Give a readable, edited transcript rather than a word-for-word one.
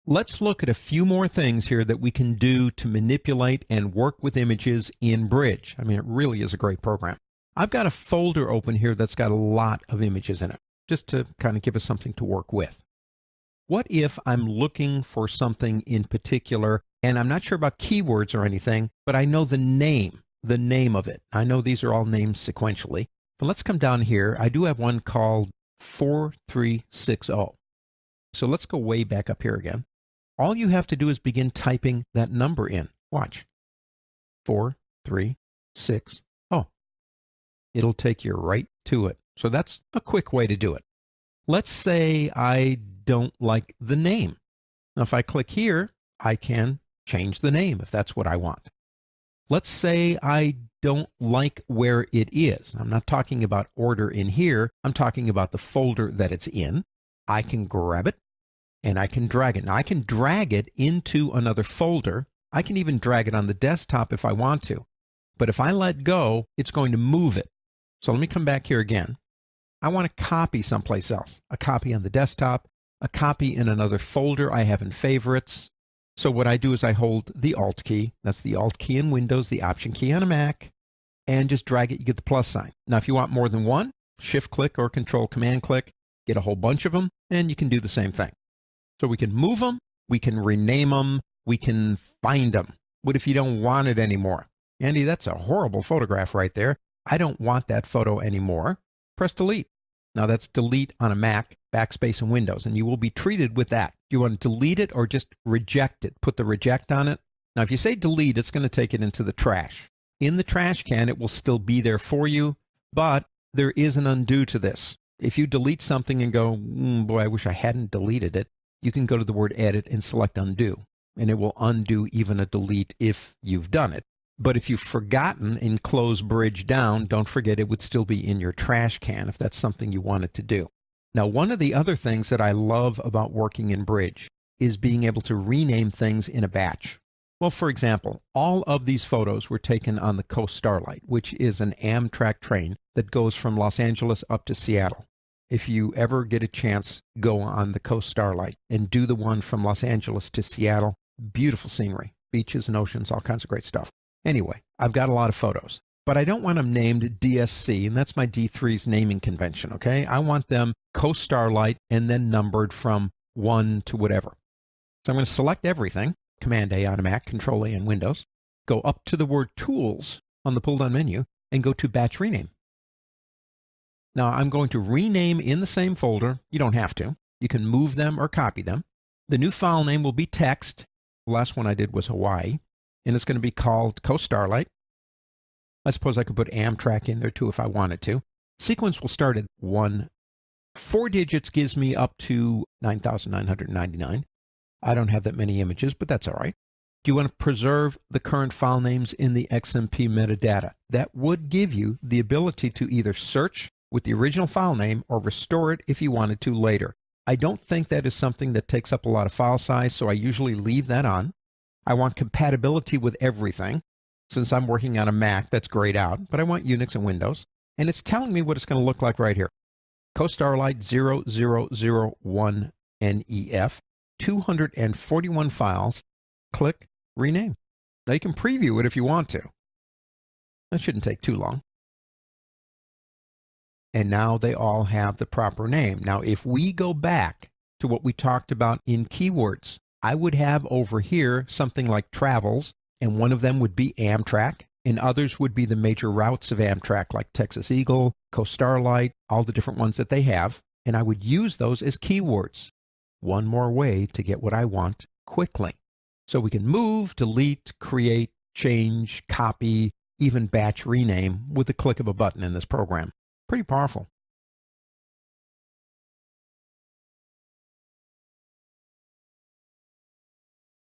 Let's look at a few more things here that we can do to manipulate and work with images in Bridge. I mean, it really is a great program. I've got a folder open here that's got a lot of images in it, just to kind of give us something to work with. What if I'm looking for something in particular, and I'm not sure about keywords or anything, but I know the name of it. I know these are all named sequentially. But let's come down here. I do have one called 4360. So let's go way back up here again. All you have to do is begin typing that number in. Watch. 4360. It'll take you right to it. So that's a quick way to do it. Let's say I don't like the name. Now, if I click here, I can change the name if that's what I want. Let's say I don't like where it is. I'm not talking about order in here. I'm talking about the folder that it's in. I can grab it and I can drag it. Now, I can drag it into another folder. I can even drag it on the desktop if I want to. But if I let go, it's going to move it. So let me come back here again. I want to copy someplace else. A copy on the desktop, a copy in another folder I have in favorites. So what I do is I hold the Alt key. That's the Alt key in Windows, the Option key on a Mac, and just drag it. You get the plus sign. Now, if you want more than one, Shift click or Control Command click, get a whole bunch of them, and you can do the same thing. So we can move them, we can rename them, we can find them. What if you don't want it anymore? Andy, that's a horrible photograph right there. I don't want that photo anymore. Press delete. Now that's delete on a Mac, backspace in Windows, and you will be treated with that. Do you want to delete it or just reject it? Put the reject on it. Now if you say delete, it's going to take it into the trash. In the trash can, it will still be there for you, but there is an undo to this. If you delete something and go, boy, I wish I hadn't deleted it, you can go to the word edit and select undo, and it will undo even a delete if you've done it. But if you've forgotten and close Bridge down, don't forget it would still be in your trash can if that's something you wanted to do. Now, one of the other things that I love about working in Bridge is being able to rename things in a batch. Well, for example, all of these photos were taken on the Coast Starlight, which is an Amtrak train that goes from Los Angeles up to Seattle. If you ever get a chance, go on the Coast Starlight and do the one from Los Angeles to Seattle. Beautiful scenery, beaches and oceans, all kinds of great stuff. Anyway, I've got a lot of photos, but I don't want them named DSC, and that's my D3's naming convention, okay? I want them Coast Starlight and then numbered from 1 to whatever. So I'm going to select everything, Command-A on a Mac, Control-A in Windows, go up to the word Tools on the pull-down menu, and go to Batch Rename. Now, I'm going to rename in the same folder. You don't have to. You can move them or copy them. The new file name will be text. The last one I did was Hawaii. And it's going to be called Coast Starlight. I suppose I could put Amtrak in there too if I wanted to. Sequence will start at 1. 4 digits gives me up to 9,999. I don't have that many images, but that's all right. Do you want to preserve the current file names in the XMP metadata? That would give you the ability to either search with the original file name or restore it if you wanted to later. I don't think that is something that takes up a lot of file size, so I usually leave that on. I want compatibility with everything. Since I'm working on a Mac, that's grayed out, but I want Unix and Windows. And it's telling me what it's going to look like right here. Coast Starlight 0001 NEF, 241 files. Click Rename. Now you can preview it if you want to. That shouldn't take too long. And now they all have the proper name. Now if we go back to what we talked about in keywords, I would have over here something like travels, and one of them would be Amtrak, and others would be the major routes of Amtrak, like Texas Eagle, Coast Starlight, all the different ones that they have, and I would use those as keywords. One more way to get what I want quickly. So we can move, delete, create, change, copy, even batch rename with the click of a button in this program. Pretty powerful.